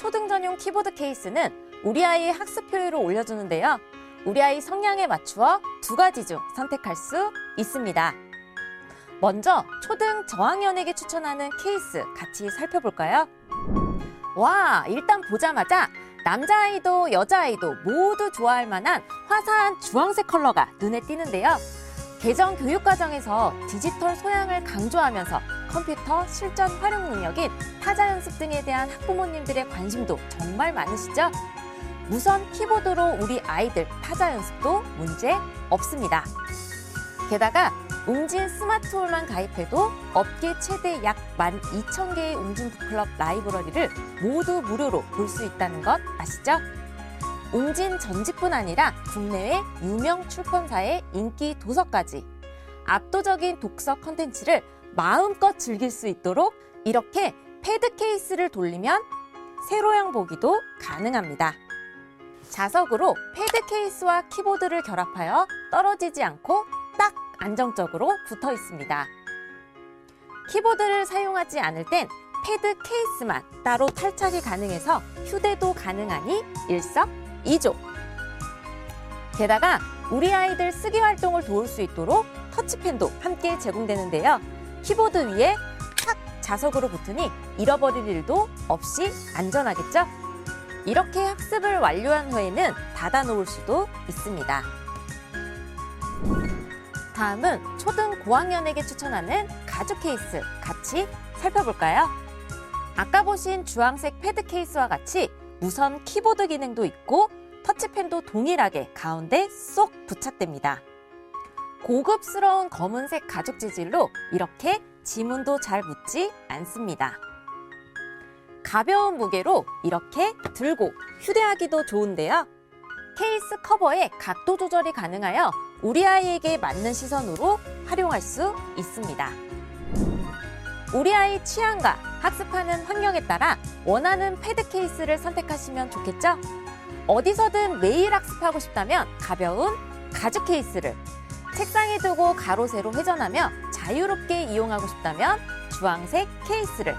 초등 전용 키보드 케이스는 우리 아이의 학습 효율을 올려주는데요. 우리 아이 성향에 맞추어 두 가지 중 선택할 수 있습니다. 먼저 초등 저학년에게 추천하는 케이스 같이 살펴볼까요? 와, 일단 보자마자 남자아이도 여자아이도 모두 좋아할 만한 화사한 주황색 컬러가 눈에 띄는데요. 개정 교육과정에서 디지털 소양을 강조하면서 컴퓨터 실전 활용 능력인 타자 연습 등에 대한 학부모님들의 관심도 정말 많으시죠? 무선 키보드로 우리 아이들 타자 연습도 문제 없습니다. 게다가 웅진 스마트홀만 가입해도 업계 최대 약 12,000개의 웅진 북클럽 라이브러리를 모두 무료로 볼 수 있다는 것 아시죠? 웅진 전집뿐 아니라 국내외 유명 출판사의 인기 도서까지 압도적인 독서 컨텐츠를 마음껏 즐길 수 있도록 이렇게 패드 케이스를 돌리면 세로형 보기도 가능합니다. 자석으로 패드 케이스와 키보드를 결합하여 떨어지지 않고 딱 안정적으로 붙어 있습니다. 키보드를 사용하지 않을 땐 패드 케이스만 따로 탈착이 가능해서 휴대도 가능하니 일석이조. 게다가 우리 아이들 쓰기 활동을 도울 수 있도록 터치펜도 함께 제공되는데요. 키보드 위에 탁 자석으로 붙으니 잃어버릴 일도 없이 안전하겠죠? 이렇게 학습을 완료한 후에는 닫아놓을 수도 있습니다. 다음은 초등 고학년에게 추천하는 가죽 케이스 같이 살펴볼까요? 아까 보신 주황색 패드 케이스와 같이 무선 키보드 기능도 있고 터치펜도 동일하게 가운데 쏙 부착됩니다. 고급스러운 검은색 가죽 재질로 이렇게 지문도 잘 묻지 않습니다. 가벼운 무게로 이렇게 들고 휴대하기도 좋은데요. 케이스 커버의 각도 조절이 가능하여 우리 아이에게 맞는 시선으로 활용할 수 있습니다. 우리 아이 취향과 학습하는 환경에 따라 원하는 패드 케이스를 선택하시면 좋겠죠? 어디서든 매일 학습하고 싶다면 가벼운 가죽 케이스를, 책상에 두고 가로 세로 회전하며 자유롭게 이용하고 싶다면 주황색 케이스를.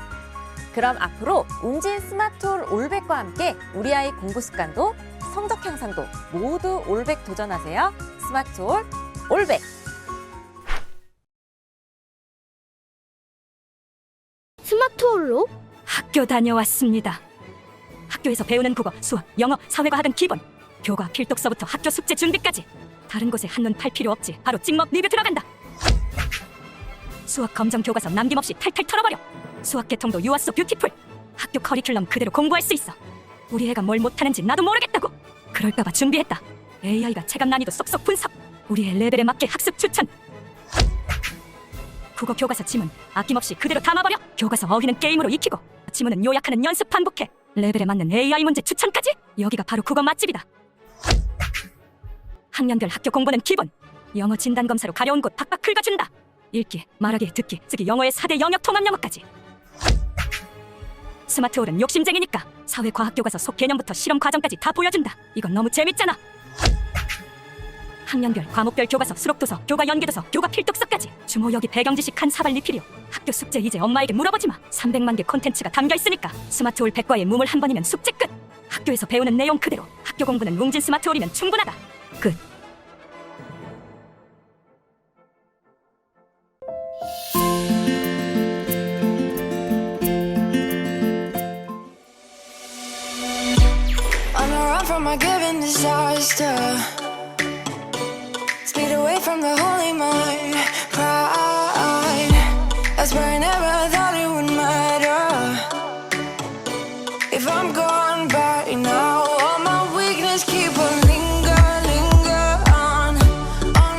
그럼 앞으로 웅진 스마트홀 올백과 함께 우리 아이 공부 습관도 성적 향상도 모두 올백 도전하세요. 스마트홀 올백. 스마트홀로? 학교 다녀왔습니다. 학교에서 배우는 국어, 수학, 영어, 사회과 학은 기본. 교과 필독서부터 학교 숙제 준비까지. 다른 곳에 한눈 팔 필요 없지. 바로 찍먹 리뷰 들어간다. 수학 검정 교과서 남김없이 탈탈 털어버려. 수학 계통도 You are so beautiful. 학교 커리큘럼 그대로 공부할 수 있어. 우리 애가 뭘 못하는지 나도 모르겠다고. 그럴까봐 준비했다. AI가 체감 난이도 쏙쏙 분석. 우리 애 레벨에 맞게 학습 추천. 국어 교과서 지문 아낌없이 그대로 담아버려. 교과서 어휘는 게임으로 익히고 지문은 요약하는 연습 반복해. 레벨에 맞는 AI 문제 추천까지. 여기가 바로 국어 맛집이다. 학년별 학교 공부는 기본. 영어 진단검사로 가려운 곳 박박 긁어준다. 읽기, 말하기, 듣기, 쓰기 영어의 4대 영역 통합 영어까지. 스마트홀은 욕심쟁이니까 사회과학교과서 속 개념부터 실험 과정까지 다 보여준다. 이건 너무 재밌잖아. 학년별, 과목별 교과서, 수록도서, 교과 연계도서, 교과 필독서까지. 주모 여기 배경지식 한 사발 리필이요. 학교 숙제 이제 엄마에게 물어보지 마. 300만 개 콘텐츠가 담겨 있으니까. 스마트홀 100과의 무물 한 번이면 숙제 끝. 학교에서 배우는 내용 그대로. 학교 공부는 웅진 스마트홀이면 충분하다. 끝. On a run from my given disaster. Speed away from the holy mind. Pride. That's where I never thought it would matter. If I'm gone by now, all my weakness keep on linger on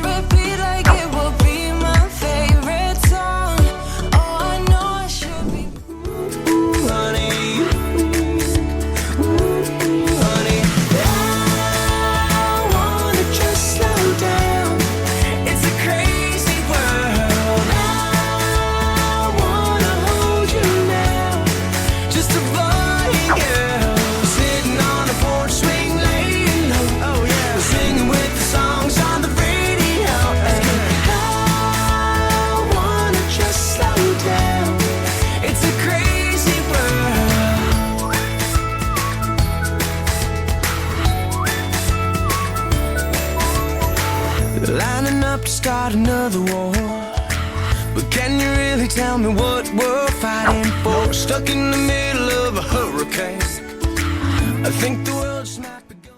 repeat like it will be my favorite song. Oh, I know I should be. Ooh, honey. to start another war. But can you really tell me what we're fighting for? Stuck in the middle of a hurricane. I think the world just might be gone.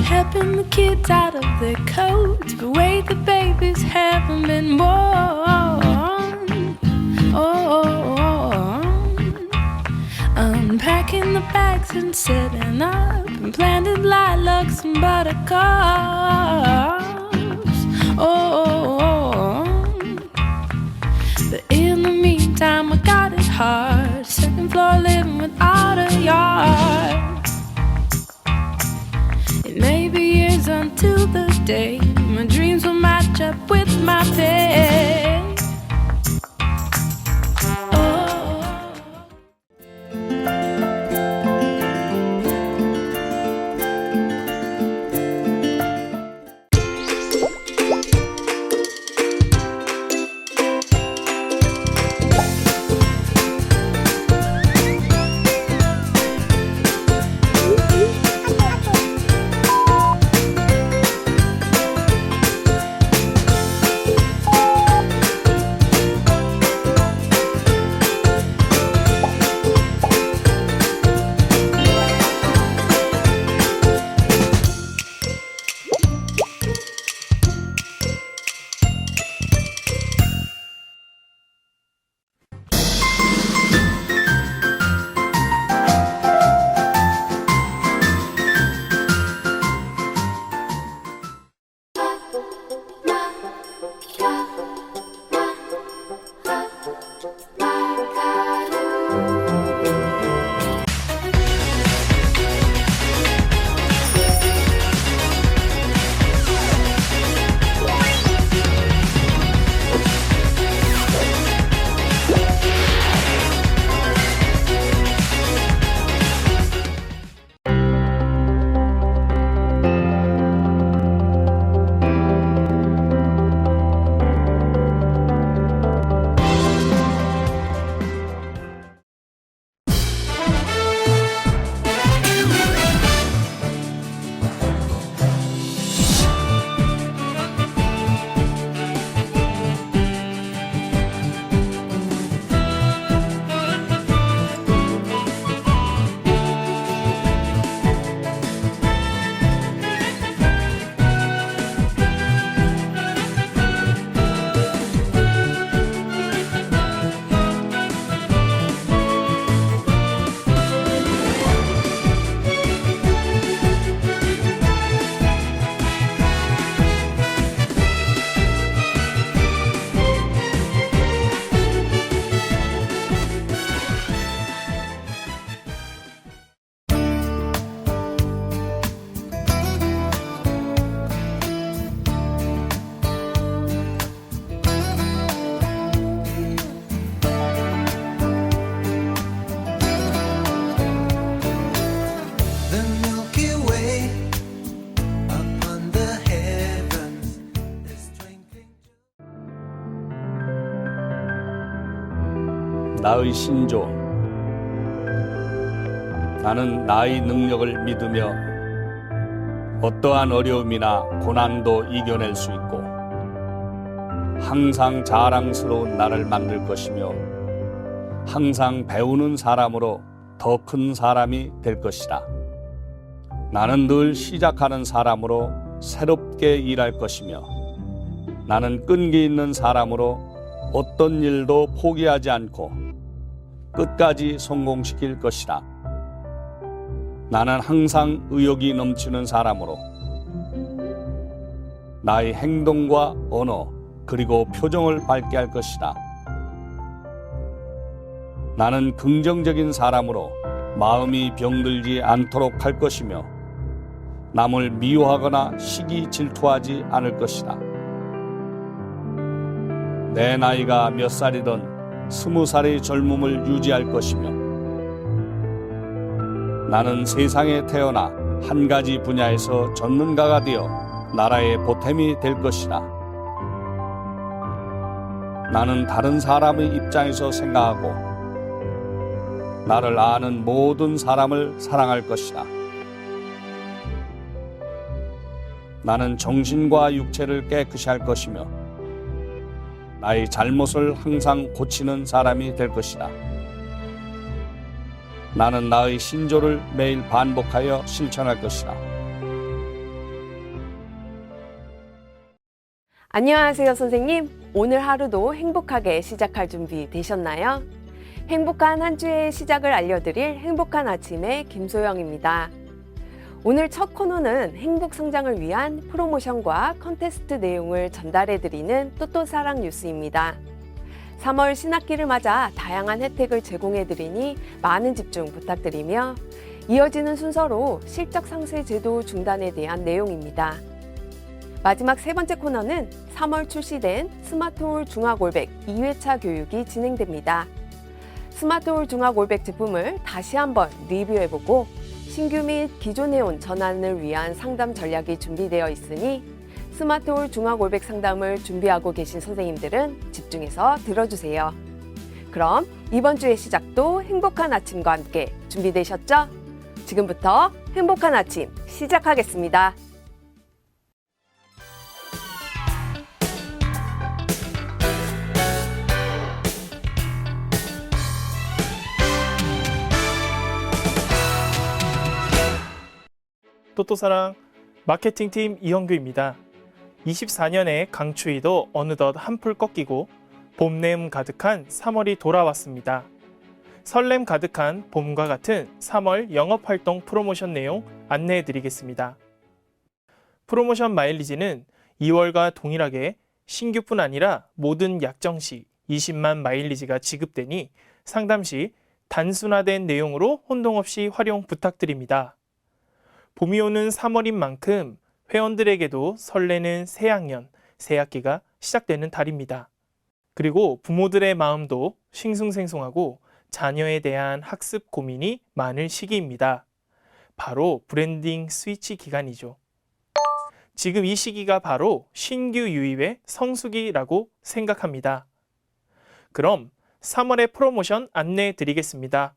Helping the kids out of their coats, but wait, the babies haven't been born. Unpacking the bags and setting up, and planted lilacs and buttercups. But in the meantime, I got it hard. Second floor living without a yard. It may be years until the day my dreams will match up with my pay. 나의 신조. 나는 나의 능력을 믿으며 어떠한 어려움이나 고난도 이겨낼 수 있고 항상 자랑스러운 나를 만들 것이며 항상 배우는 사람으로 더 큰 사람이 될 것이다. 나는 늘 시작하는 사람으로 새롭게 일할 것이며 나는 끈기 있는 사람으로 어떤 일도 포기하지 않고 끝까지 성공시킬 것이다. 나는 항상 의욕이 넘치는 사람으로 나의 행동과 언어 그리고 표정을 밝게 할 것이다. 나는 긍정적인 사람으로 마음이 병들지 않도록 할 것이며 남을 미워하거나 시기 질투하지 않을 것이다. 내 나이가 몇 살이든 20살의 젊음을 유지할 것이며 나는 세상에 태어나 한 가지 분야에서 전문가가 되어 나라의 보탬이 될 것이다. 나는 다른 사람의 입장에서 생각하고 나를 아는 모든 사람을 사랑할 것이다. 나는 정신과 육체를 깨끗이 할 것이며 나의 잘못을 항상 고치는 사람이 될 것이다. 나는 나의 신조를 매일 반복하여 실천할 것이다. 안녕하세요, 선생님. 오늘 하루도 행복하게 시작할 준비 되셨나요? 행복한 한 주의 시작을 알려드릴 행복한 아침의 김소영입니다. 오늘 첫 코너는 행복 성장을 위한 프로모션과 컨테스트 내용을 전달해드리는 또또사랑 뉴스입니다. 3월 신학기를 맞아 다양한 혜택을 제공해드리니 많은 집중 부탁드리며 이어지는 순서로 실적 상세 제도 중단에 대한 내용입니다. 마지막 세 번째 코너는 3월 출시된 스마트홀 중화골백 2회차 교육이 진행됩니다. 스마트홀 중화골백 제품을 다시 한번 리뷰해보고 신규 및 기존 회원 전환을 위한 상담 전략이 준비되어 있으니 스마트홀 중화골백 상담을 준비하고 계신 선생님들은 집중해서 들어주세요. 그럼 이번 주의 시작도 행복한 아침과 함께 준비되셨죠? 지금부터 행복한 아침 시작하겠습니다. 또또사랑 마케팅팀 이형규입니다. 24년의 강추위도 어느덧 한풀 꺾이고 봄내음 가득한 3월이 돌아왔습니다. 설렘 가득한 봄과 같은 3월 영업활동 프로모션 내용 안내해드리겠습니다. 프로모션 마일리지는 2월과 동일하게 신규뿐 아니라 모든 약정 시 20만 마일리지가 지급되니 상담 시 단순화된 내용으로 혼동 없이 활용 부탁드립니다. 봄이 오는 3월인 만큼 회원들에게도 설레는 새학년, 새학기가 시작되는 달입니다. 그리고 부모들의 마음도 싱숭생숭하고 자녀에 대한 학습 고민이 많을 시기입니다. 바로 브랜딩 스위치 기간이죠. 지금 이 시기가 바로 신규 유입의 성수기라고 생각합니다. 그럼 3월의 프로모션 안내해 드리겠습니다.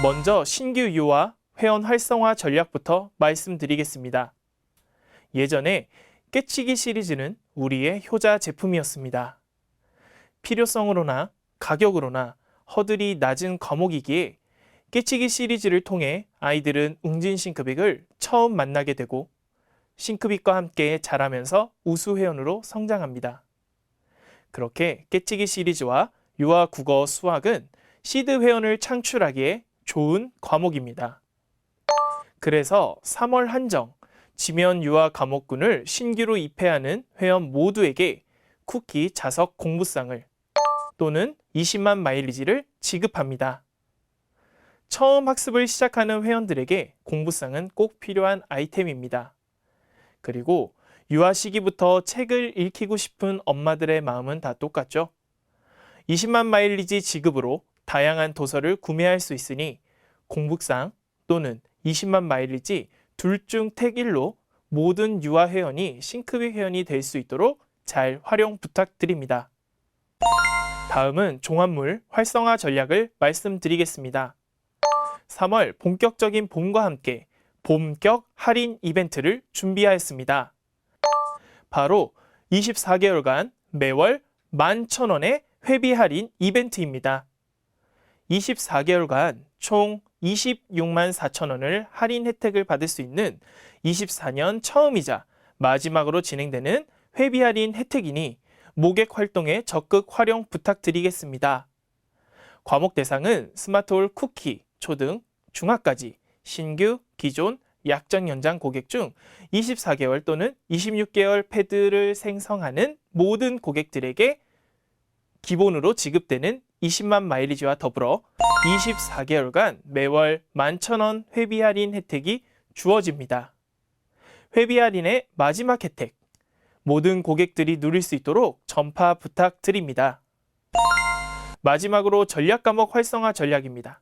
먼저 신규 유와 회원 활성화 전략부터 말씀드리겠습니다. 예전에 깨치기 시리즈는 우리의 효자 제품이었습니다. 필요성으로나 가격으로나 허들이 낮은 과목이기에 깨치기 시리즈를 통해 아이들은 웅진 싱크빅을 처음 만나게 되고 싱크빅과 함께 자라면서 우수 회원으로 성장합니다. 그렇게 깨치기 시리즈와 유아 국어 수학은 시드 회원을 창출하기에 좋은 과목입니다. 그래서 3월 한정 지면 유아 과목군을 신규로 입회하는 회원 모두에게 쿠키 자석 공부상을 또는 20만 마일리지를 지급합니다. 처음 학습을 시작하는 회원들에게 공부상은 꼭 필요한 아이템입니다. 그리고 유아 시기부터 책을 읽히고 싶은 엄마들의 마음은 다 똑같죠. 20만 마일리지 지급으로 다양한 도서를 구매할 수 있으니 공부상 또는 20만 마일리지 둘 중 택 1로 모든 유아 회원이 싱크빅 회원이 될 수 있도록 잘 활용 부탁드립니다. 다음은 종합물 활성화 전략을 말씀드리겠습니다. 3월 본격적인 봄과 함께 봄격 할인 이벤트를 준비하였습니다. 바로 24개월간 매월 11,000원의 회비 할인 이벤트입니다. 24개월간 총 26만 4천원을 할인 혜택을 받을 수 있는 24년 처음이자 마지막으로 진행되는 회비 할인 혜택이니 모객 활동에 적극 활용 부탁드리겠습니다. 과목 대상은 스마트홀 쿠키, 초등, 중학까지 신규, 기존, 약정 연장 고객 중 24개월 또는 26개월 패드를 생성하는 모든 고객들에게 기본으로 지급되는 20만 마일리지와 더불어 24개월간 매월 11,000원 회비 할인 혜택이 주어집니다. 회비 할인의 마지막 혜택, 모든 고객들이 누릴 수 있도록 전파 부탁드립니다. 마지막으로 전략 과목 활성화 전략입니다.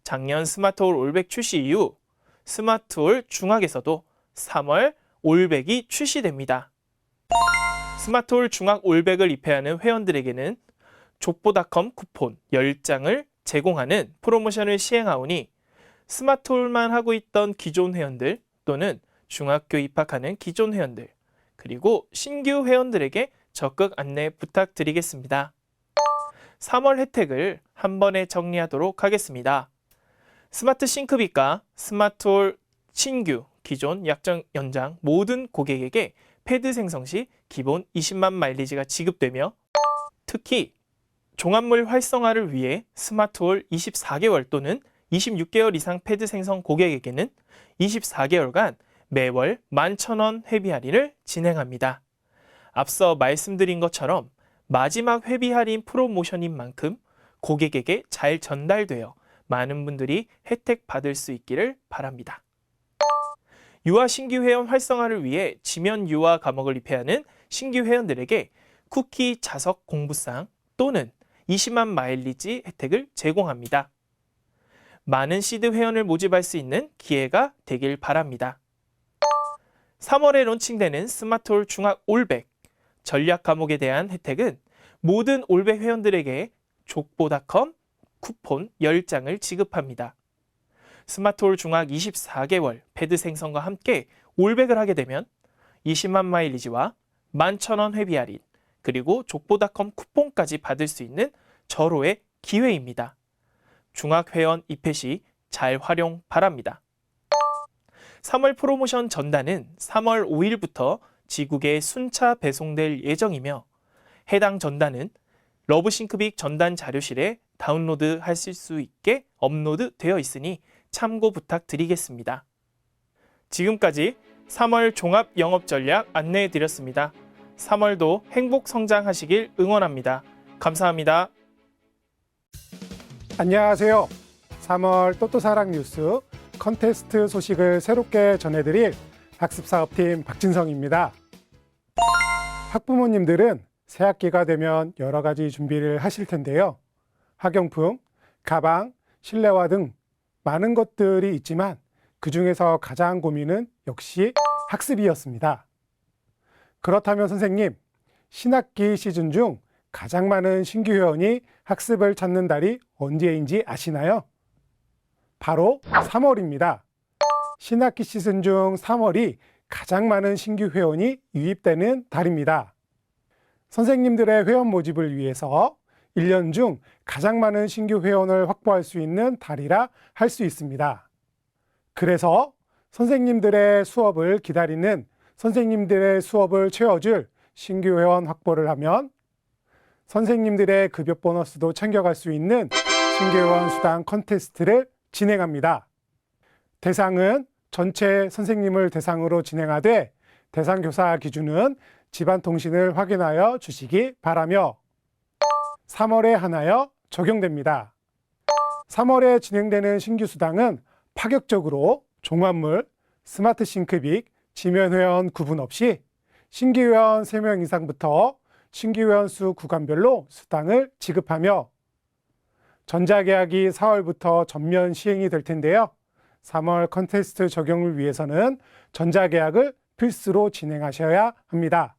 작년 스마트홀 올백 출시 이후 스마트홀 중학에서도 3월 올백이 출시됩니다. 스마트홀 중학 올백을 입회하는 회원들에게는 족보닷컴 쿠폰 10장을 제공하는 프로모션을 시행하오니 스마트홀만 하고 있던 기존 회원들 또는 중학교 입학하는 기존 회원들 그리고 신규 회원들에게 적극 안내 부탁드리겠습니다. 3월 혜택을 한 번에 정리하도록 하겠습니다. 스마트 싱크빗과 스마트홀 신규, 기존, 약정 연장 모든 고객에게 패드 생성 시 기본 20만 마일리지가 지급되며 특히 종합물 활성화를 위해 스마트홀 24개월 또는 26개월 이상 패드 생성 고객에게는 24개월간 매월 11,000원 회비 할인을 진행합니다. 앞서 말씀드린 것처럼 마지막 회비 할인 프로모션인 만큼 고객에게 잘 전달되어 많은 분들이 혜택 받을 수 있기를 바랍니다. 유아 신규 회원 활성화를 위해 지면 유아 과목을 입회하는 신규 회원들에게 쿠키 자석 공부상 또는 20만 마일리지 혜택을 제공합니다. 많은 시드 회원을 모집할 수 있는 기회가 되길 바랍니다. 3월에 론칭되는 스마트홀 중학 올백 전략 과목에 대한 혜택은 모든 올백 회원들에게 족보닷컴 쿠폰 10장을 지급합니다. 스마트홀 중학 24개월 패드 생성과 함께 올백을 하게 되면 20만 마일리지와 11,000원 회비 할인 그리고 족보닷컴 쿠폰까지 받을 수 있는 절호의 기회입니다. 중학 회원 입회 시 잘 활용 바랍니다. 3월 프로모션 전단은 3월 5일부터 지국에 순차 배송될 예정이며 해당 전단은 러브싱크빅 전단 자료실에 다운로드 하실 수 있게 업로드 되어 있으니 참고 부탁드리겠습니다. 지금까지 3월 종합 영업 전략 안내해 드렸습니다. 3월도 행복 성장하시길 응원합니다. 감사합니다. 안녕하세요. 3월 또또사랑 뉴스 컨테스트 소식을 새롭게 전해드릴 학습사업팀 박진성입니다. 학부모님들은 새학기가 되면 여러 가지 준비를 하실 텐데요. 학용품, 가방, 실내화 등 많은 것들이 있지만 그중에서 가장 고민은 역시 학습이었습니다. 그렇다면 선생님, 신학기 시즌 중 가장 많은 신규 회원이 학습을 찾는 달이 언제인지 아시나요? 바로 3월입니다. 신학기 시즌 중 3월이 가장 많은 신규 회원이 유입되는 달입니다. 선생님들의 회원 모집을 위해서 1년 중 가장 많은 신규 회원을 확보할 수 있는 달이라 할 수 있습니다. 그래서 선생님들의 수업을 기다리는 선생님들의 수업을 채워줄 신규 회원 확보를 하면 선생님들의 급여 보너스도 챙겨갈 수 있는 신규 회원 수당 컨테스트를 진행합니다. 대상은 전체 선생님을 대상으로 진행하되 대상 교사 기준은 집안 통신을 확인하여 주시기 바라며 3월에 한하여 적용됩니다. 3월에 진행되는 신규 수당은 파격적으로 종합물, 스마트 싱크빅, 지면 회원 구분 없이 신규 회원 3명 이상부터 신규 회원 수 구간별로 수당을 지급하며 전자계약이 4월부터 전면 시행이 될 텐데요. 3월 컨테스트 적용을 위해서는 전자계약을 필수로 진행하셔야 합니다.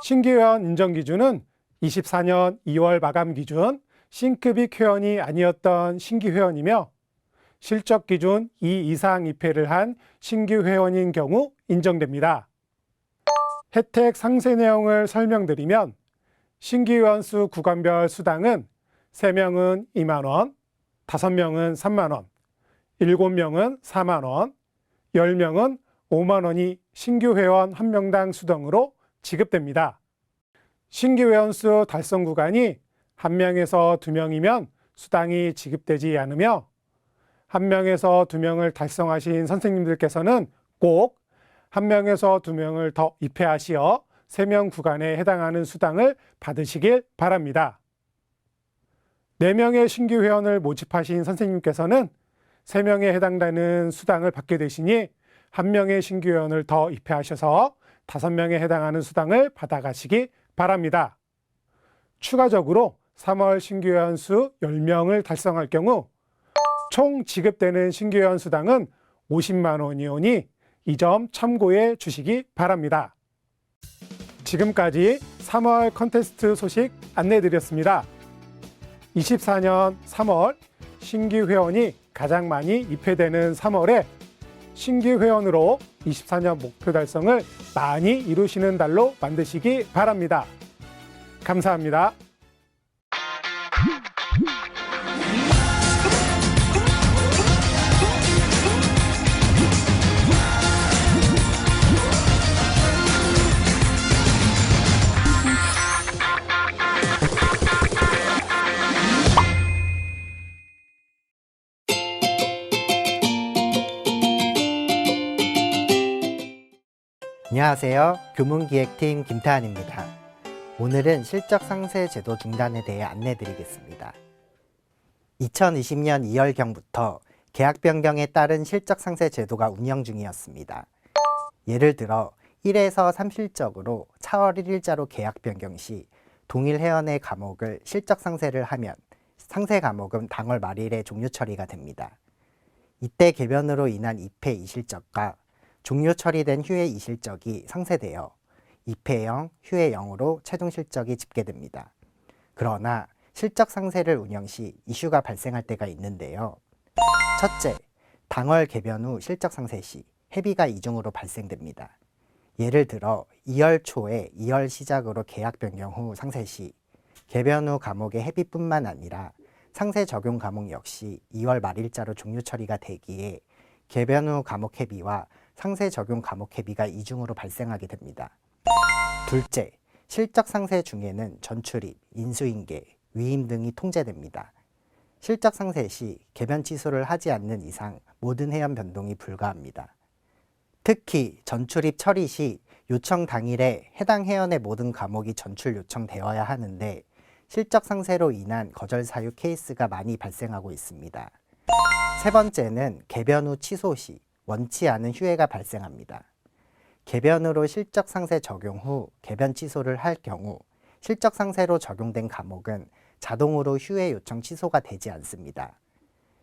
신규 회원 인정 기준은 24년 2월 마감 기준 싱크빅 회원이 아니었던 신규 회원이며 실적 기준 2 이상 입회를 한 신규 회원인 경우 인정됩니다. 혜택 상세 내용을 설명드리면 신규 회원 수 구간별 수당은 3명은 2만 원, 5명은 3만 원, 7명은 4만 원, 10명은 5만 원이 신규 회원 1명당 수당으로 지급됩니다. 신규 회원 수 달성 구간이 1명에서 2명이면 수당이 지급되지 않으며 1명에서 2명을 달성하신 선생님들께서는 꼭 1명에서 2명을 더 입회하시어 3명 구간에 해당하는 수당을 받으시길 바랍니다. 4명의 신규 회원을 모집하신 선생님께서는 3명에 해당되는 수당을 받게 되시니 1명의 신규 회원을 더 입회하셔서 5명에 해당하는 수당을 받아가시기 바랍니다. 추가적으로 3월 신규 회원 수 10명을 달성할 경우 총 지급되는 신규 회원 수당은 50만 원이오니 이 점 참고해 주시기 바랍니다. 지금까지 3월 컨테스트 소식 안내드렸습니다. 24년 3월 신규 회원이 가장 많이 입회되는 3월에 신규 회원으로 24년 목표 달성을 많이 이루시는 달로 만드시기 바랍니다. 감사합니다. 안녕하세요. 교문기획팀 김태환입니다. 오늘은 실적상세 제도 중단에 대해 안내드리겠습니다. 2020년 2월경부터 계약 변경에 따른 실적상세 제도가 운영 중이었습니다. 예를 들어 1에서 3실적으로 차월 1일자로 계약 변경 시 동일 회원의 과목을 실적상세를 하면 상세 과목은 당월 말일에 종료 처리가 됩니다. 이때 개변으로 인한 입회 2실적과 종료 처리된 휴회 2실적이 상세되어 입회형, 휴회형으로 최종 실적이 집계됩니다. 그러나 실적 상세를 운영 시 이슈가 발생할 때가 있는데요. 첫째, 당월 개변 후 실적 상세 시 회비가 이중으로 발생됩니다. 예를 들어 2월 초에 2월 시작으로 계약 변경 후 상세 시 개변 후 과목의 회비뿐만 아니라 상세 적용 과목 역시 2월 말일자로 종료 처리가 되기에 개변 후 과목 회비와 상세 적용 과목 회비가 이중으로 발생하게 됩니다. 둘째, 실적 상세 중에는 전출입, 인수인계, 위임 등이 통제됩니다. 실적 상세 시 개변 취소를 하지 않는 이상 모든 회원 변동이 불가합니다. 특히 전출입 처리 시 요청 당일에 해당 회원의 모든 과목이 전출 요청되어야 하는데 실적 상세로 인한 거절 사유 케이스가 많이 발생하고 있습니다. 세 번째는 개변 후 취소 시 원치 않은 휴회가 발생합니다. 개변으로 실적 상세 적용 후 개변 취소를 할 경우 실적 상세로 적용된 과목은 자동으로 휴회 요청 취소가 되지 않습니다.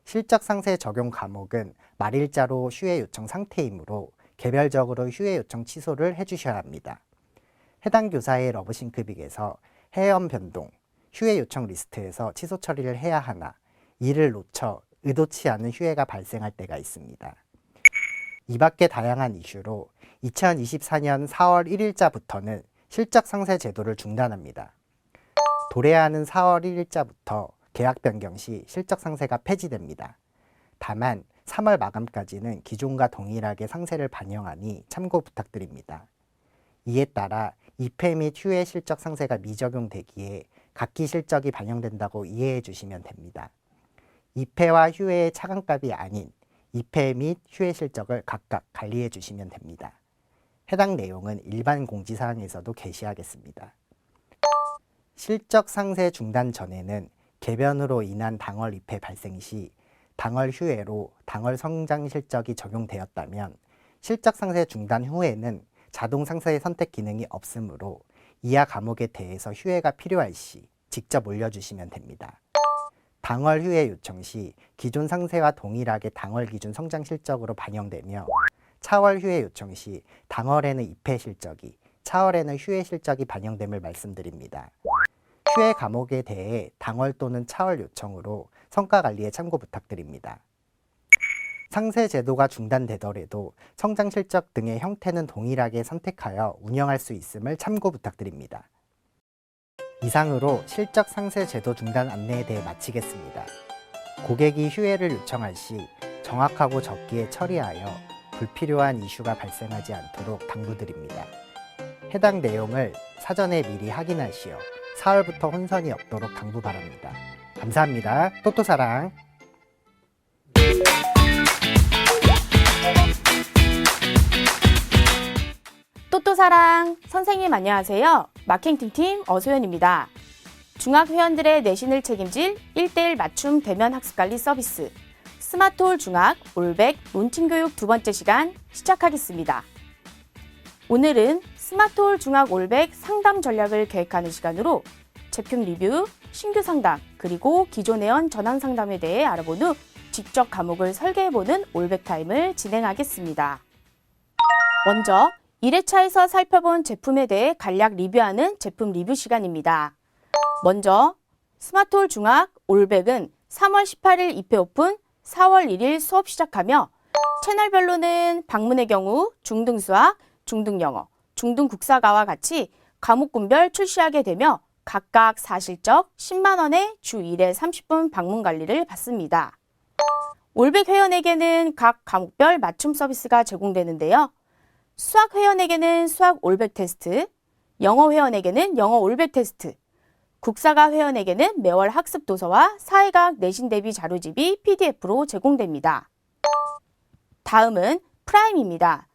실적 상세 적용 과목은 말일자로 휴회 요청 상태이므로 개별적으로 휴회 요청 취소를 해주셔야 합니다. 해당 교사의 러브싱크빅에서 회원 변동, 휴회 요청 리스트에서 취소 처리를 해야 하나 이를 놓쳐 의도치 않은 휴회가 발생할 때가 있습니다. 이 밖에 다양한 이슈로 2024년 4월 1일자부터는 실적 상세 제도를 중단합니다. 도래하는 4월 1일자부터 계약 변경 시 실적 상세가 폐지됩니다. 다만 3월 마감까지는 기존과 동일하게 상세를 반영하니 참고 부탁드립니다. 이에 따라 입회 및 휴회 실적 상세가 미적용되기에 각기 실적이 반영된다고 이해해 주시면 됩니다. 입회와 휴회의 차감값이 아닌 입회 및 휴회 실적을 각각 관리해 주시면 됩니다. 해당 내용은 일반 공지사항에서도 게시하겠습니다. 실적 상세 중단 전에는 개변으로 인한 당월 입회 발생 시 당월 휴회로 당월 성장 실적이 적용되었다면 실적 상세 중단 후에는 자동 상세 선택 기능이 없으므로 이하 과목에 대해서 휴회가 필요할 시 직접 올려주시면 됩니다. 당월 휴회 요청 시 기존 상세와 동일하게 당월 기준 성장 실적으로 반영되며 차월 휴회 요청 시 당월에는 입회 실적이, 차월에는 휴회 실적이 반영됨을 말씀드립니다. 휴회 과목에 대해 당월 또는 차월 요청으로 성과 관리에 참고 부탁드립니다. 상세 제도가 중단되더라도 성장 실적 등의 형태는 동일하게 선택하여 운영할 수 있음을 참고 부탁드립니다. 이상으로 실적 상세 제도 중단 안내에 대해 마치겠습니다. 고객이 휴회를 요청할 시 정확하고 적기에 처리하여 불필요한 이슈가 발생하지 않도록 당부드립니다. 해당 내용을 사전에 미리 확인하시어 4월부터 혼선이 없도록 당부 바랍니다. 감사합니다. 또또사랑. 또또사랑 선생님 안녕하세요. 마케팅팀 어소연입니다. 중학 회원들의 내신을 책임질 1:1 맞춤 대면 학습관리 서비스 스마트홀 중학 올백 론칭 교육 두 번째 시간 시작하겠습니다. 오늘은 스마트홀 중학 올백 상담 전략을 계획하는 시간으로 제품 리뷰, 신규 상담, 그리고 기존 회원 전환 상담에 대해 알아본 후 직접 과목을 설계해보는 올백 타임을 진행하겠습니다. 먼저 1회차에서 살펴본 제품에 대해 간략 리뷰하는 제품 리뷰 시간입니다. 먼저 스마트홀 중학 올백은 3월 18일 입회 오픈, 4월 1일 수업 시작하며 채널별로는 방문의 경우 중등수학, 중등영어, 중등국사과와 같이 과목군별 출시하게 되며 각각 사실적 10만 원의 주 1회 30분 방문 관리를 받습니다. 올백 회원에게는 각 과목별 맞춤 서비스가 제공되는데요. 수학 회원에게는 수학 올백 테스트, 영어 회원에게는 영어 올백 테스트, 국사과 회원에게는 매월 학습 도서와 사회과학 내신 대비 자료집이 PDF로 제공됩니다. 다음은 프라임입니다.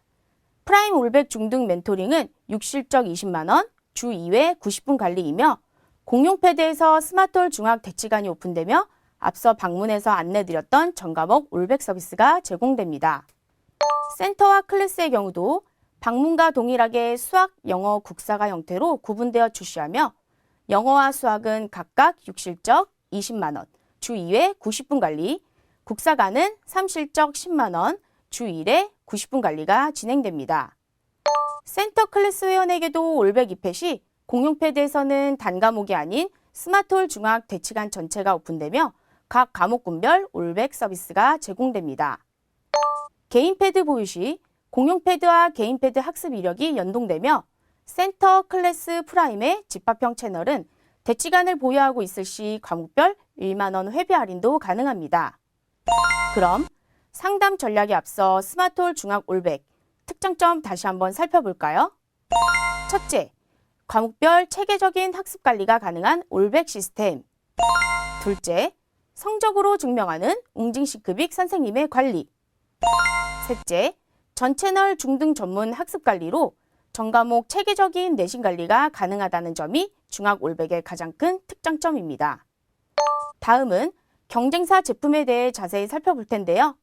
프라임 올백 중등 멘토링은 6실적 20만 원, 주 2회 90분 관리이며 공용 패드에서 스마트홀 중학 대치관이 오픈되며 앞서 방문해서 안내드렸던 전 과목 올백 서비스가 제공됩니다. 센터와 클래스의 경우도 방문과 동일하게 수학, 영어, 국사과 형태로 구분되어 출시하며 영어와 수학은 각각 6실적 20만 원, 주 2회 90분 관리, 국사과는 3실적 10만 원, 주 1회 90분 관리가 진행됩니다. 센터 클래스 회원에게도 올백 입회 시 공용 패드에서는 단 과목이 아닌 스마트홀 중학 대치관 전체가 오픈되며 각 과목군별 올백 서비스가 제공됩니다. 개인 패드 보유 시 공용 패드와 개인 패드 학습 이력이 연동되며 센터 클래스 프라임의 집합형 채널은 대치관을 보유하고 있을 시 과목별 1만 원 회비 할인도 가능합니다. 그럼 상담 전략에 앞서 스마트홀 중학 올백 특장점 다시 한번 살펴볼까요? 첫째, 과목별 체계적인 학습 관리가 가능한 올백 시스템. 둘째, 성적으로 증명하는 웅징시크빅 선생님의 관리. 셋째, 전 채널 중등 전문 학습 관리로 전 과목 체계적인 내신 관리가 가능하다는 점이 중학 올백의 가장 큰 특장점입니다. 다음은 경쟁사 제품에 대해 자세히 살펴볼 텐데요.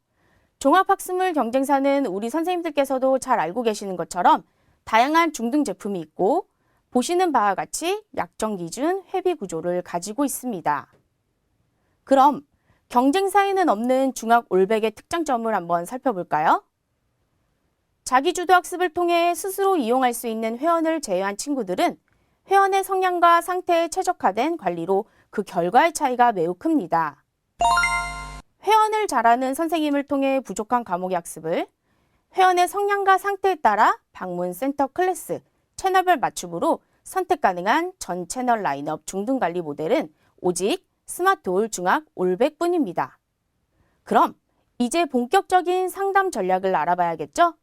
종합학습물 경쟁사는 우리 선생님들께서도 잘 알고 계시는 것처럼 다양한 중등 제품이 있고 보시는 바와 같이 약정 기준 회비 구조를 가지고 있습니다. 그럼 경쟁사에는 없는 중학 올백의 특장점을 한번 살펴볼까요? 자기주도 학습을 통해 스스로 이용할 수 있는 회원을 제외한 친구들은 회원의 성향과 상태에 최적화된 관리로 그 결과의 차이가 매우 큽니다. 회원을 잘 아는 선생님을 통해 부족한 과목의 학습을 회원의 성향과 상태에 따라 방문 센터 클래스, 채널별 맞춤으로 선택 가능한 전 채널 라인업 중등 관리 모델은 오직 스마트홀 중학 올백뿐입니다. 그럼 이제 본격적인 상담 전략을 알아봐야겠죠?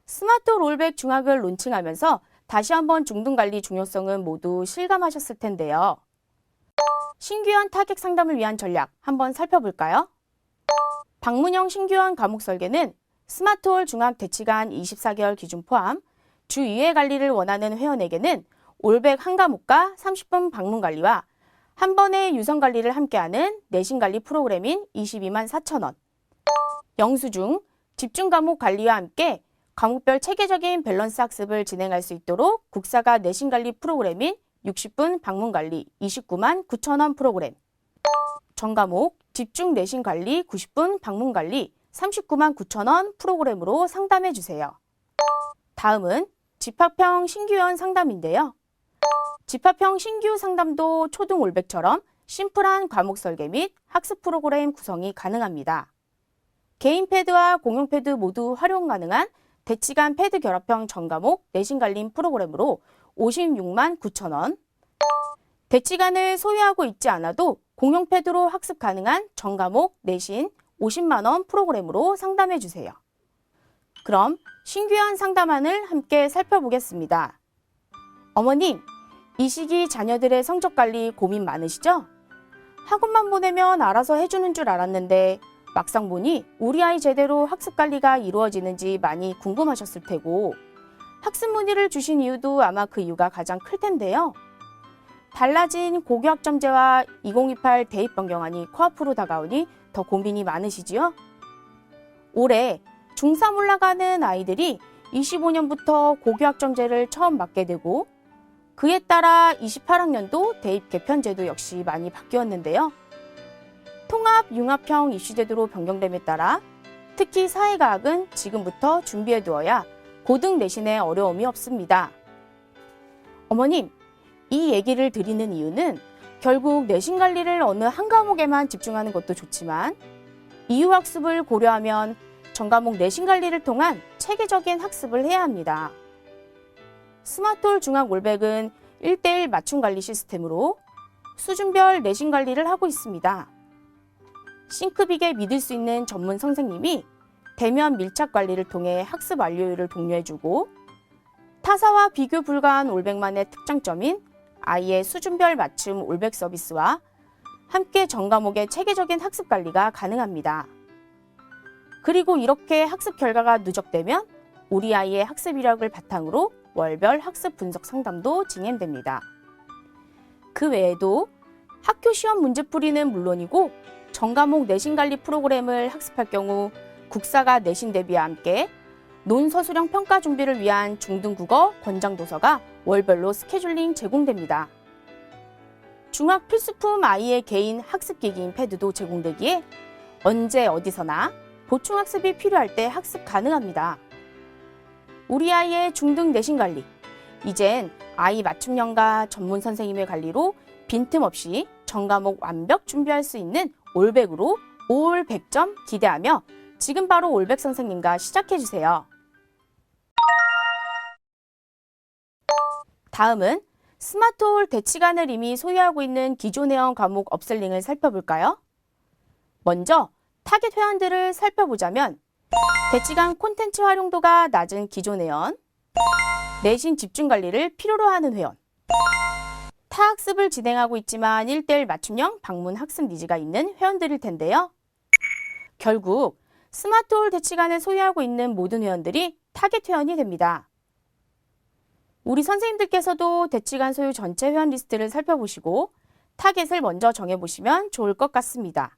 스마트홀 올백 중학을 론칭하면서 다시 한번 중등 관리 중요성은 모두 실감하셨을 텐데요. 신규원 타겟 상담을 위한 전략 한번 살펴볼까요? 방문형 신규원 과목 설계는 스마트홀 중학 대치관 24개월 기준 포함 주 2회 관리를 원하는 회원에게는 올백 한 과목과 30분 방문 관리와 한 번의 유선 관리를 함께하는 내신 관리 프로그램인 22만 4천 원, 영수증, 집중 과목 관리와 함께 과목별 체계적인 밸런스 학습을 진행할 수 있도록 국사과 내신 관리 프로그램인 60분 방문 관리 29만 9천 원 프로그램, 전 과목 집중 내신 관리 90분 방문 관리 39만 9천 원 프로그램으로 상담해 주세요. 다음은 집합형 신규원 상담인데요. 집합형 신규 상담도 초등 올백처럼 심플한 과목 설계 및 학습 프로그램 구성이 가능합니다. 개인 패드와 공용 패드 모두 활용 가능한 대치간 패드 결합형 전과목 내신 관리 프로그램으로 56만 9천 원, 대치간을 소유하고 있지 않아도 공용 패드로 학습 가능한 전과목 내신 50만 원 프로그램으로 상담해 주세요. 그럼 신규한 상담안을 함께 살펴보겠습니다. 어머님, 이 시기 자녀들의 성적 관리 고민 많으시죠? 학원만 보내면 알아서 해주는 줄 알았는데 막상 보니 우리 아이 제대로 학습 관리가 이루어지는지 많이 궁금하셨을 테고 학습 문의를 주신 이유도 아마 그 이유가 가장 클 텐데요. 달라진 고교학점제와 2028 대입 변경안이 코앞으로 다가오니 더 고민이 많으시지요? 올해 중3 올라가는 아이들이 25년부터 고교학점제를 처음 맞게 되고 그에 따라 28학년도 대입 개편제도 역시 많이 바뀌었는데요. 통합, 융합형 입시제도로 변경됨에 따라 특히 사회과학은 지금부터 준비해 두어야 고등 내신에 어려움이 없습니다. 어머님, 이 얘기를 드리는 이유는 결국 내신 관리를 어느 한 과목에만 집중하는 것도 좋지만 이유 학습을 고려하면 전과목 내신 관리를 통한 체계적인 학습을 해야 합니다. 스마트홀 중학 올백은 1:1 맞춤 관리 시스템으로 수준별 내신 관리를 하고 있습니다. 싱크빅에 믿을 수 있는 전문 선생님이 대면 밀착 관리를 통해 학습 완료율을 독려해주고 타사와 비교 불가한 올백만의 특장점인 아이의 수준별 맞춤 올백 서비스와 함께 전과목의 체계적인 학습 관리가 가능합니다. 그리고 이렇게 학습 결과가 누적되면 우리 아이의 학습 이력을 바탕으로 월별 학습 분석 상담도 진행됩니다. 그 외에도 학교 시험 문제풀이는 물론이고 전과목 내신 관리 프로그램을 학습할 경우 국사과 내신 대비와 함께 논서술형 평가 준비를 위한 중등국어 권장 도서가 월별로 스케줄링 제공됩니다. 중학 필수품 아이의 개인 학습기기인 패드도 제공되기에 언제 어디서나 보충학습이 필요할 때 학습 가능합니다. 우리 아이의 중등 내신 관리, 이젠 아이 맞춤형과 전문 선생님의 관리로 빈틈없이 전과목 완벽 준비할 수 있는 올백으로 올 100점 기대하며 지금 바로 올백 선생님과 시작해주세요. 다음은 스마트홀 대치간을 이미 소유하고 있는 기존 회원 과목 업셀링을 살펴볼까요? 먼저 타겟 회원들을 살펴보자면 대치간 콘텐츠 활용도가 낮은 기존 회원, 내신 집중 관리를 필요로 하는 회원, 타학습을 진행하고 있지만 1:1 맞춤형 방문 학습 니즈가 있는 회원들일 텐데요. 결국 스마트홀 대치간을 소유하고 있는 모든 회원들이 타겟 회원이 됩니다. 우리 선생님들께서도 대치간 소유 전체 회원 리스트를 살펴보시고 타겟을 먼저 정해보시면 좋을 것 같습니다.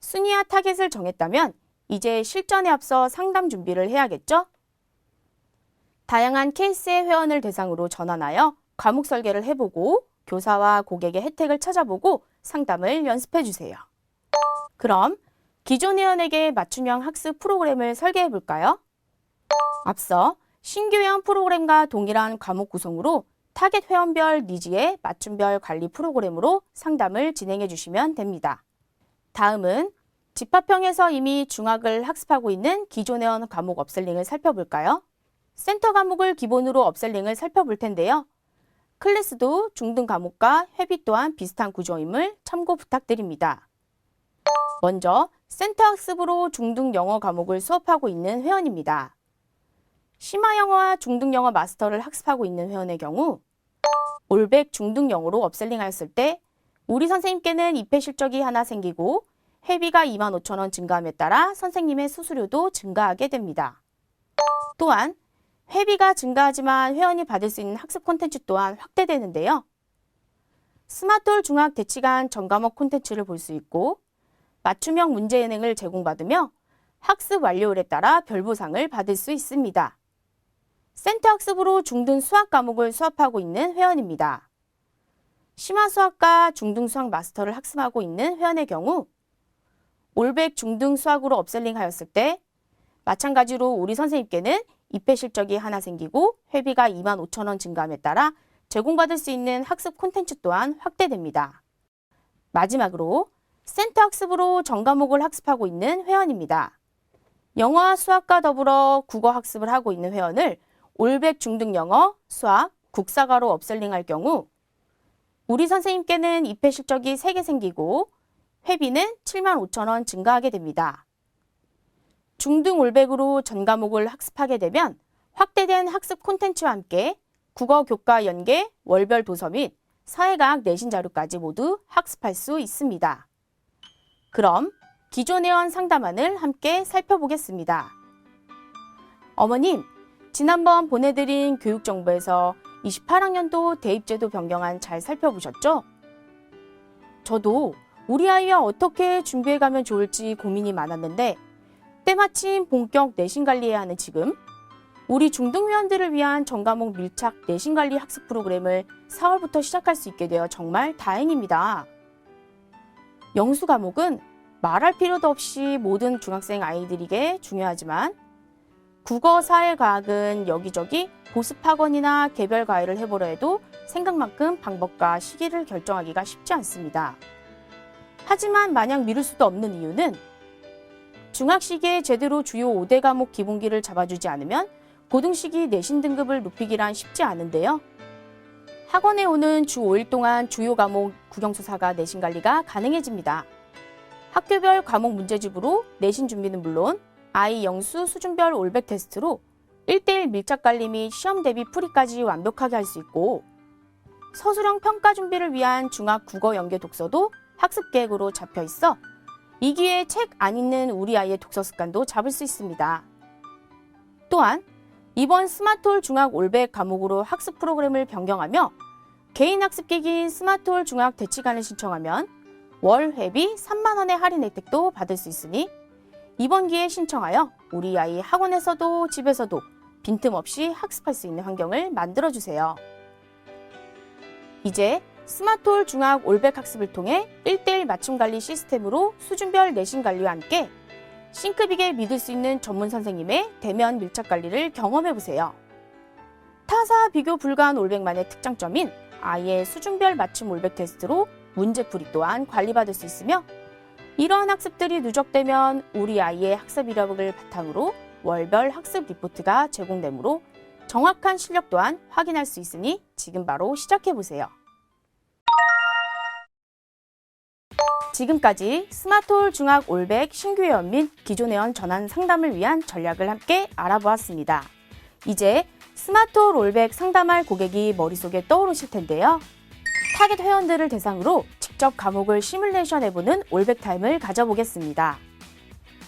순위와 타겟을 정했다면 이제 실전에 앞서 상담 준비를 해야겠죠? 다양한 케이스의 회원을 대상으로 전환하여 과목 설계를 해보고 교사와 고객의 혜택을 찾아보고 상담을 연습해주세요. 그럼 기존 회원에게 맞춤형 학습 프로그램을 설계해볼까요? 앞서 신규 회원 프로그램과 동일한 과목 구성으로 타겟 회원별 니즈에 맞춤별 관리 프로그램으로 상담을 진행해 주시면 됩니다. 다음은 집합형에서 이미 중학을 학습하고 있는 기존 회원 과목 업셀링을 살펴볼까요? 센터 과목을 기본으로 업셀링을 살펴볼 텐데요. 클래스도 중등 과목과 회비 또한 비슷한 구조임을 참고 부탁드립니다. 먼저 센터 학습으로 중등 영어 과목을 수업하고 있는 회원입니다. 심화 영어와 중등 영어 마스터를 학습하고 있는 회원의 경우 올백 중등 영어로 업셀링하였을 때 우리 선생님께는 입회 실적이 하나 생기고 회비가 25,000원 증가함에 따라 선생님의 수수료도 증가하게 됩니다. 또한 회비가 증가하지만 회원이 받을 수 있는 학습 콘텐츠 또한 확대되는데요. 스마트홀 중학 대치간 전과목 콘텐츠를 볼 수 있고 맞춤형 문제 예능을 제공받으며 학습 완료율에 따라 별보상을 받을 수 있습니다. 센터 학습으로 중등 수학 과목을 수업하고 있는 회원입니다. 심화 수학과 중등 수학 마스터를 학습하고 있는 회원의 경우 올백 중등 수학으로 업셀링 하였을 때 마찬가지로 우리 선생님께는 입회 실적이 하나 생기고 회비가 25,000원 증가함에 따라 제공받을 수 있는 학습 콘텐츠 또한 확대됩니다. 마지막으로 센터 학습으로 전 과목을 학습하고 있는 회원입니다. 영어와 수학과 더불어 국어 학습을 하고 있는 회원을 올백 중등 영어, 수학, 국사과로 업셀링할 경우 우리 선생님께는 입회 실적이 3개 생기고 회비는 75,000원 증가하게 됩니다. 중등 올백으로 전 과목을 학습하게 되면 확대된 학습 콘텐츠와 함께 국어 교과 연계, 월별 도서 및 사회과학 내신 자료까지 모두 학습할 수 있습니다. 그럼 기존 회원 상담안을 함께 살펴보겠습니다. 어머님, 지난번 보내드린 교육정보에서 28학년도 대입제도 변경안 잘 살펴보셨죠? 저도 우리 아이와 어떻게 준비해가면 좋을지 고민이 많았는데 때마침 본격 내신관리해야 하는 지금 우리 중등 회원들을 위한 전과목 밀착 내신관리 학습 프로그램을 4월부터 시작할 수 있게 되어 정말 다행입니다. 영수 과목은 말할 필요도 없이 모든 중학생 아이들에게 중요하지만 국어, 사회, 과학은 여기저기 보습학원이나 개별 과외를 해보려 해도 생각만큼 방법과 시기를 결정하기가 쉽지 않습니다. 하지만 마냥 미룰 수도 없는 이유는 중학 시기에 제대로 주요 5대 과목 기본기를 잡아주지 않으면 고등 시기 내신 등급을 높이기란 쉽지 않은데요. 학원에 오는 주 5일 동안 주요 과목 국영수사가 내신 관리가 가능해집니다. 학교별 과목 문제집으로 내신 준비는 물론 아이 영수 수준별 올백 테스트로 1:1 밀착 관리 및 시험 대비 풀이까지 완벽하게 할 수 있고 서술형 평가 준비를 위한 중학 국어 연계 독서도 학습 계획으로 잡혀 있어 이 기회에 책 안 읽는 우리 아이의 독서 습관도 잡을 수 있습니다. 또한 이번 스마트홀 중학 올백 과목으로 학습 프로그램을 변경하며 개인 학습기기인 스마트홀 중학 대치관을 신청하면 월 회비 3만 원의 할인 혜택도 받을 수 있으니 이번 기회에 신청하여 우리 아이 학원에서도 집에서도 빈틈없이 학습할 수 있는 환경을 만들어주세요. 이제 스마트홀 중학 올백 학습을 통해 1:1 맞춤 관리 시스템으로 수준별 내신 관리와 함께 싱크빅에 믿을 수 있는 전문 선생님의 대면 밀착 관리를 경험해보세요. 타사 비교 불가한 올백만의 특장점인 아이의 수준별 맞춤 올백 테스트로 문제풀이 또한 관리받을 수 있으며 이러한 학습들이 누적되면 우리 아이의 학습 이력을 바탕으로 월별 학습 리포트가 제공되므로 정확한 실력 또한 확인할 수 있으니 지금 바로 시작해보세요. 지금까지 스마트홀 중학 올백 신규 회원 및 기존 회원 전환 상담을 위한 전략을 함께 알아보았습니다. 이제 스마트홀 올백 상담할 고객이 머릿속에 떠오르실 텐데요. 타겟 회원들을 대상으로 직접 과목을 시뮬레이션 해보는 올백 타임을 가져보겠습니다.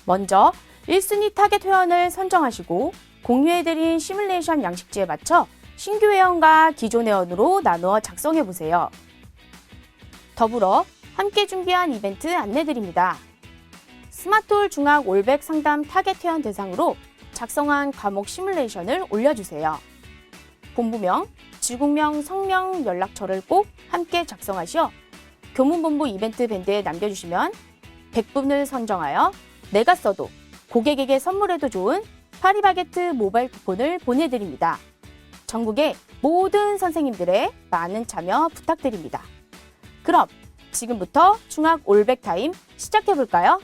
먼저 1순위 타겟 회원을 선정하시고 공유해드린 시뮬레이션 양식지에 맞춰 신규 회원과 기존 회원으로 나누어 작성해보세요. 더불어 함께 준비한 이벤트 안내드립니다. 스마트홀 중학 올백 상담 타겟 회원 대상으로 작성한 과목 시뮬레이션을 올려주세요. 본부명, 지국명, 성명, 연락처를 꼭 함께 작성하시어 교문본부 이벤트 밴드에 남겨주시면 100분을 선정하여 내가 써도 고객에게 선물해도 좋은 파리바게트 모바일 쿠폰을 보내드립니다. 전국의 모든 선생님들의 많은 참여 부탁드립니다. 그럼 지금부터 중학 올백 타임 시작해볼까요?